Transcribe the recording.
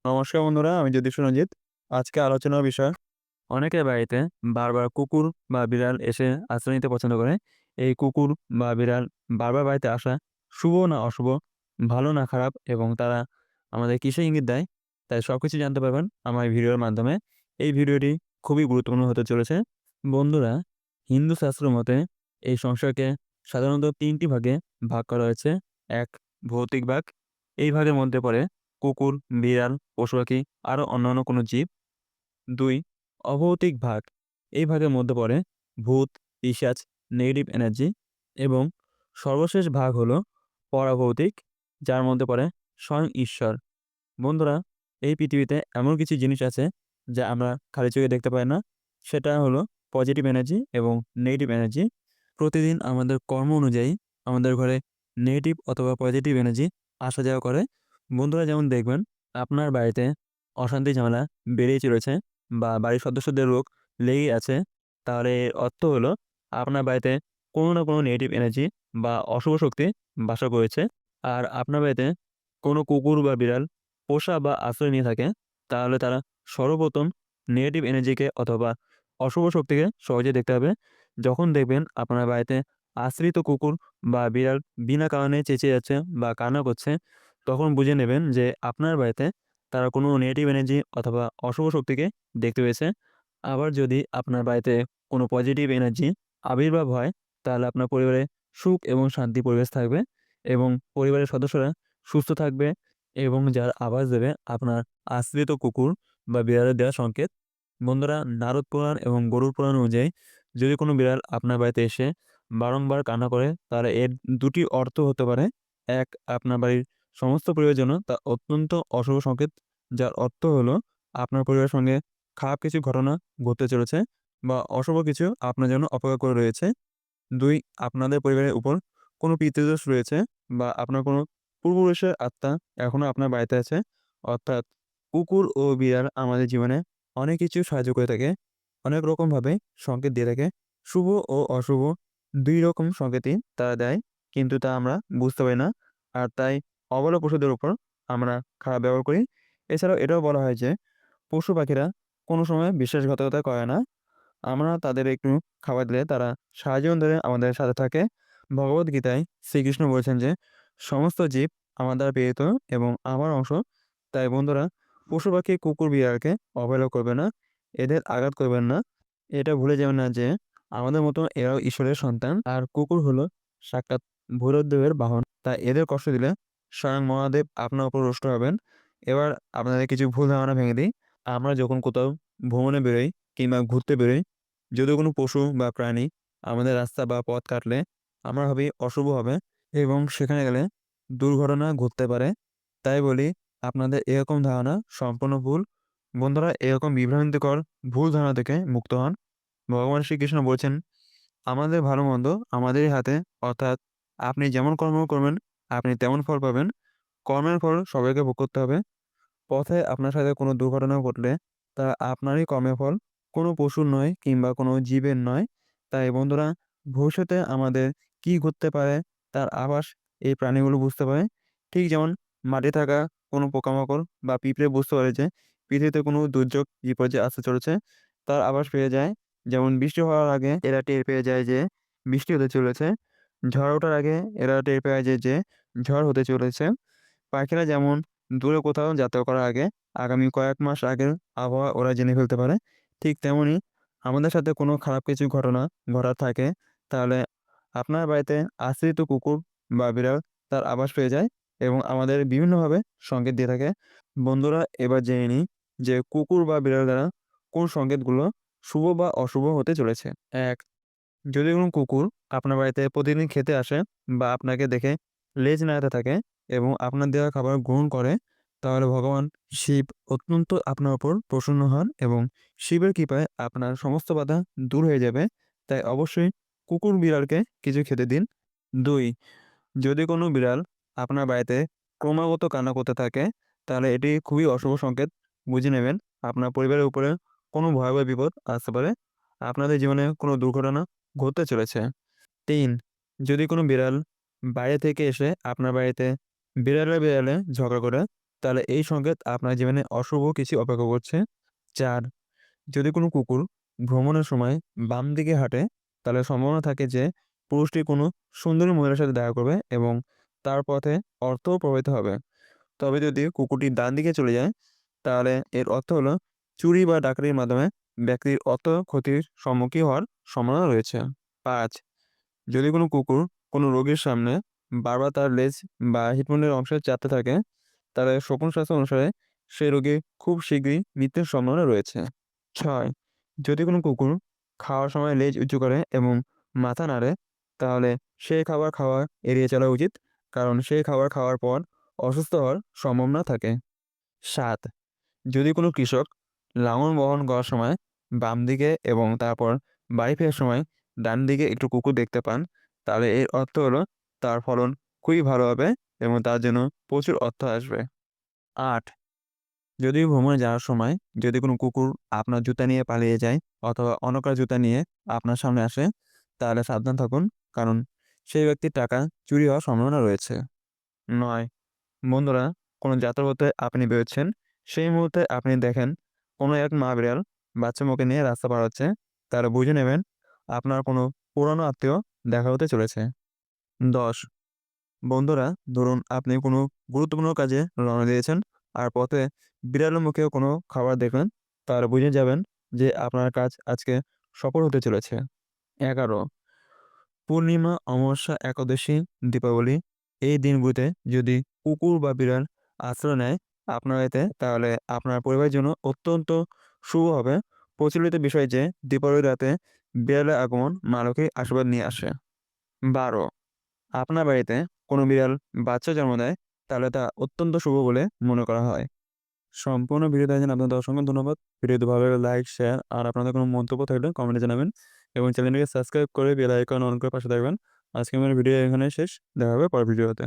নমস্কার বন্ধুরা, আমি জ্যোতিষ রঞ্জিত। আজকে আলোচনার বিষয় অনেকের বাড়িতে বারবার কুকুর বা বিড়াল এসে আশ্রয় নিতে পছন্দ করে। এই কুকুর বা বিড়াল বারবার বাড়িতে আসা শুভ না অশুভ, ভালো না খারাপ এবং তারা আমাদের কিসের ইঙ্গিত দেয়, তাই সবকিছু জানতে পারবেন আমার এই ভিডিওর মাধ্যমে। এই ভিডিওটি খুবই গুরুত্বপূর্ণ হতে চলেছে। বন্ধুরা, হিন্দু শাস্ত্র মতে এই সংসারকে সাধারণত ৩ টি ভাগে ভাগ করা হয়েছে। ১. ভৌতিক ভাগ। এই ভাগের মধ্যে পড়ে কুকুর, বিড়াল, পশু-পাখি আরো অন্যান্য কোনো জীব। ২. অভৌতিক ভাগ। এই ভাগের মধ্যে পড়ে ভূত, পিশাচ, নেগেটিভ এনার্জি এবং সর্বশেষ ভাগ হলো পরাভৌতিক, যার মধ্যে পড়ে স্বয়ং ঈশ্বর। বন্ধুরা, এই পৃথিবীতে এমন কিছু জিনিস আছে যা আমরা খালি চোখে দেখতে পাই না। সেটা হলো পজিটিভ এনার্জি এবং নেগেটিভ এনার্জি। প্রতিদিন আমাদের কর্ম অনুযায়ী আমাদের ঘরে নেগেটিভ অথবা পজিটিভ এনার্জি আসা যাওয়া করে। বন্ধুরা, যেমন দেখবেন আপনার বাড়িতে অশান্তি ঝামেলা বেড়েই চলেছে বা বাড়ির সদস্যদের রোগ লেগেই আছে, তাহলে এর অর্থ হলো আপনার বাড়িতে কোনো না কোনো নেগেটিভ এনার্জি বা অশুভ শক্তি বাসা করেছে। আর আপনার বাড়িতে কোনো কুকুর বা বিড়াল পোষা বা আশ্রয় নিয়ে থাকে, তাহলে তারা সর্বপ্রথম নেগেটিভ এনার্জিকে অথবা অশুভ শক্তিকে সহজে দেখতে হবে। যখন দেখবেন আপনার বাড়িতে আশ্রিত কুকুর বা বিড়াল বিনা কারণে চেঁচিয়ে যাচ্ছে বা কান্না করছে, তখন বুঝে নেবেন যে আপনার বাড়িতে তারা কোনো নেগেটিভ এনার্জি অথবা অশুভ শক্তিকে দেখতে পেয়েছে। আবার যদি আপনার বাড়িতে কোনো পজিটিভ এনার্জি আবির্ভাব হয়, তাহলে আপনার পরিবারে সুখ এবং শান্তি পরিবেশ থাকবে এবং পরিবারের সদস্যরা সুস্থ থাকবে এবং যার আওয়াজ দেবে আপনার আশ্রিত কুকুর বা বিড়ালের দেওয়া সংকেত। বন্ধুরা, নারদ পুরাণ এবং গরুড় পুরাণ অনুযায়ী যদি কোনো বিড়াল আপনার বাড়িতে এসে বারংবার কান্না করে, তাহলে এর ২ টি অর্থ হতে পারে। ১. আপনার বাড়ির সমস্ত পরিবারের জন্য তা অত্যন্ত অশুভ সংকেত, যার অর্থ হলো আপনার পরিবারের সঙ্গে খারাপ কিছু ঘটনা ঘটতে চলেছে বা অশুভ কিছু আপনার জন্য অপেক্ষা করে রয়েছে। ২. আপনাদের পরিবারের উপর কোনো পিতৃদোষ রয়েছে বা আপনার কোনো পূর্বপুরুষের আত্মা এখনো আপনার বাড়িতে আছে। অর্থাৎ কুকুর ও বিড়াল আমাদের জীবনে অনেক কিছু সাহায্য করে থাকে। অনেক রকমভাবে সংকেত দিয়ে থাকে। শুভ ও অশুভ ২ রকম সংকেতই তারা দেয়। কিন্তু তা আমরা বুঝতে পারি না। আর তাই অবলা পশুদের উপর আমরা খারাপ ব্যবহার করি। এছাড়াও এটাও বলা হয় যে পশু-পাখিরা কোনো সময় বিশ্বাসঘাতকতা করে না। আমরা তাদের একটু খাবার দিলে তারা সারা জীবন ধরে আমাদের সাথে থাকে। ভগবদ্গীতায় শ্রীকৃষ্ণ বলেছেন যে, "সমস্ত জীব আমার দ্বারা প্রেরিত এবং আমার অংশ। তাই বন্ধুরা, পশু-পাখি, কুকুর, বিড়ালকে অবহেলা করবেন না। এদের আঘাত করবেন না। এটা ভুলে যাবেন না যে, আমাদের মতো এরাও ঈশ্বরের সন্তান। আর কুকুর হলো সাক্ষাৎ ভৈরবদেবের বাহন। তাই এদের কষ্ট দিলে স্বয়ং মহাদেব আপনার উপর রুষ্ট হবেন।" এবার আপনাদের কিছু ভুল ধারণা ভেঙে দিই। আমরা যখন কোথাও ভ্রমণে বেরোই কিংবা ঘুরতে বেরোই, যদি কোনো পশু বা প্রাণী আমাদের রাস্তা বা পথ কাটলে আমরা ভাবি অশুভ হবে এবং সেখানে গেলে দুর্ঘটনা ঘটতে পারে। তাই বলি, আপনাদের এরকম ধারণা সম্পূর্ণ ভুল। বন্ধুরা, এরকম বিভ্রান্তিকর ভুল ধারণা থেকে মুক্ত হন। ভগবান শ্রীকৃষ্ণ বলছেন, "আমাদের ভালো-মন্দ আমাদেরই হাতে।" অর্থাৎ আপনি যেমন কর্ম করবেন, আপনি তেমন ফল পাবেন। কর্মের ফল সবাইকে ভোগ করতে হবে। পথে আপনার সাথে কোনো দুর্ঘটনা ঘটলে তা আপনারই কর্মের ফল, কোনো পশুর নয় কিংবা কোনো জীবের নয়। তাই বন্ধুরা, ভবিষ্যতে আমাদের কি ঘটতে পারে তার আভাস এই প্রাণীগুলো বুঝতে পারে। ঠিক যেমন মাঠে থাকা কোনো পোকামাকড় বা পিঁপড়ে বুঝতে পারে যে পৃথিবীতে কোনো দুর্যোগ বিপর্যয় আসতে চলেছে, তার আভাস পেয়ে যায়। যেমন বৃষ্টি হওয়ার আগে এরা টের পেয়ে যায় যে বৃষ্টি হতে চলেছে। ঝড় ওঠার আগে এরা টের পেয়ে যায় যে ঝড় হতে চলেছে। পাখিরা যেমন দূরে কোথাও যাত্রা করার আগে আগামী কয়েক মাস আগের আবহাওয়া ওরা জেনে ফেলতে পারে। ঠিক তেমনি আমাদের সাথে কোনো খারাপ কিছু ঘটনা ঘটার থাকে, তাহলে আপনার বাড়িতে আশ্রিত কুকুর বা বিড়াল তার আভাস পেয়ে যায় এবং আমাদের বিভিন্নভাবে সংকেত দিয়ে থাকে। বন্ধুরা, এবার জেনে নিই যে কুকুর বা বিড়াল দ্বারা কোন সংকেতগুলো শুভ বা অশুভ হতে চলেছে। ১. যদি কোনো কুকুর আপনার বাড়িতে প্রতিদিন খেতে আসে বা আপনাকে দেখে লেজ নাড়াতে থাকে এবং আপনার দেওয়া খাবার গ্রহণ করে, তাহলে ভগবান শিব অত্যন্ত আপনার উপর প্রসন্ন হন এবং শিবের কৃপায় আপনার সমস্ত বাধা দূর হয়ে যাবে। তাই অবশ্যই কুকুর বিড়ালকে কিছু খেতে দিন। ২. যদি কোনো বিড়াল আপনার বাড়িতে ক্রমাগত কান্না করতে থাকে, তাহলে এটি খুবই অশুভ সংকেত। বুঝে নেবেন আপনার পরিবারের উপরে কোনো ভয়াবহ বিপদ আসতে পারে। আপনাদের জীবনে কোনো দুর্ঘটনা ঘটতে চলেছে। ৩. যদি কোনো বিড়াল বাইরে থেকে এসে আপনার বাড়িতে বিড়ালে ঝগড়া করে, তাহলে এই সংকেত আপনার জীবনে অশুভ কিছু অপেক্ষা করছে। ৪. যদি কোনো কুকুর ভ্রমণের সময় বাম দিকে হাঁটে, তাহলে সম্ভাবনা থাকে যে পুরুষটি কোনো সুন্দরী মহিলার সাথে দেখা করবে এবং তার পথে অর্থও প্রবাহিত হবে। তবে যদি কুকুরটি ডান দিকে চলে যায়, তাহলে এর অর্থ হলো চুরি বা ডাকাতির মাধ্যমে ব্যক্তির অর্থ ক্ষতির সম্মুখীন হওয়ার সম্ভাবনা রয়েছে। ৫. যদি কোনো কুকুর কোনো রোগীর সামনে বারবার তার লেজ বা হিটমন্ডের অংশে চাটতে থাকে, তাহলে শকুন শাস্ত্র অনুসারে সেই রোগী খুব শীঘ্রই মৃত্যুর সম্ভাবনা রয়েছে। ৬. যদি কোনো কুকুর খাওয়ার সময় লেজ উঁচু করে এবং মাথা নাড়ে, তাহলে সেই খাবার খাওয়া এড়িয়ে চলা উচিত, কারণ সেই খাবার খাওয়ার পর অসুস্থ হওয়ার সম্ভাবনা থাকে। ৭. যদি কোনো কৃষক লাঙল বহন করার সময় বাম দিকে এবং তারপর বাড়ি ফেরার সময় ডান দিকে একটু কুকুর দেখতে পান, তাহলে এর অর্থ হলো তার ফলন খুবই ভালো হবে এবং তার জন্য প্রচুর অর্থ আসবে। ৮. যদি ভ্রমণে যাওয়ার সময় যদি কোনো কুকুর আপনার জুতা নিয়ে পালিয়ে যায় অথবা অন্য কারো জুতা নিয়ে আপনার সামনে আসে, তাহলে সাবধান থাকুন, কারণ সেই ব্যক্তির টাকা চুরি হওয়ার সম্ভাবনা রয়েছে। ৯. বন্ধুরা, কোনো যাত্রাপথে আপনি বেরোচ্ছেন, সেই মুহূর্তে আপনি দেখেন কোনো এক মা বিড়াল বাচ্চা মুখে নিয়ে রাস্তা পার হচ্ছে, তাহলে বুঝে নেবেন আপনার কোনো পুরানো আত্মীয় দেখা হতে চলেছে। ১০. বন্ধুরা, ধরুন আপনি কোনো গুরুত্বপূর্ণ কাজে রওনা দিয়েছেন আর পথে বিড়ালের মুখেও কোনো খাবার দেখলেন, তাহলে বুঝে যাবেন যে আপনার কাজ আজকে সফল হতে চলেছে। ১১. পূর্ণিমা, অমাবস্যা, একাদশী, দীপাবলি এই দিনগুলোতে যদি কুকুর বা বিড়াল আশ্রয় নেয় আপনার এতে, তাহলে আপনার পরিবারের জন্য অত্যন্ত শুভ হবে। প্রচলিত বিষয় যে দীপাবলির রাতে বিড়ালের আগমন মা লক্ষ্মীর আশীর্বাদ নিয়ে আসে। ১২. আপনার বাড়িতে কোনো বিড়াল বাচ্চা জন্ম দেয়, তাহলে তা অত্যন্ত শুভ বলে মনে করা হয়। সম্পূর্ণ ভিডিও দেখার জন্য আপনাদের অসংখ্য ধন্যবাদ। ভিডিওটি ভালো লাগলে লাইক, শেয়ার আর আপনাদের কোনো মন্তব্য থাকলে কমেন্টে জানাবেন এবং চ্যানেলটিকে সাবস্ক্রাইব করে বেল আইকন অন করে পাশে থাকবেন। আজকে আমার ভিডিও এখানে শেষ। দেখা হবে পরের ভিডিওতে।